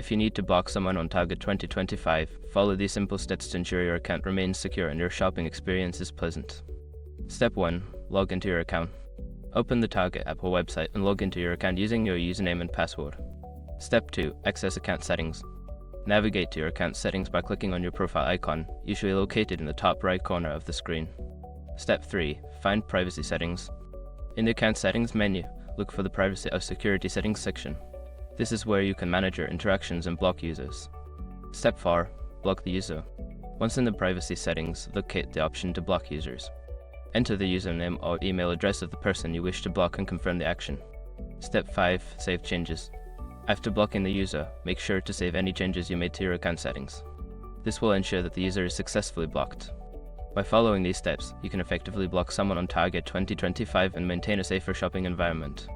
If you need to block someone on Target 2025, follow these simple steps to ensure your account remains secure and your shopping experience is pleasant. Step 1. Log into your account. Open the Target app or website and log into your account using your username and password. Step 2. Access account settings. Navigate to your account settings by clicking on your profile icon, usually located in the top right corner of the screen. Step 3. Find privacy settings. In the account settings menu, look for the privacy or security settings section. This is where you can manage your interactions and block users. Step 4. Block the user. Once in the privacy settings, locate the option to block users. Enter the username or email address of the person you wish to block and confirm the action. Step 5. Save changes. After blocking the user, make sure to save any changes you made to your account settings. This will ensure that the user is successfully blocked. By following these steps, you can effectively block someone on Target 2025 and maintain a safer shopping environment.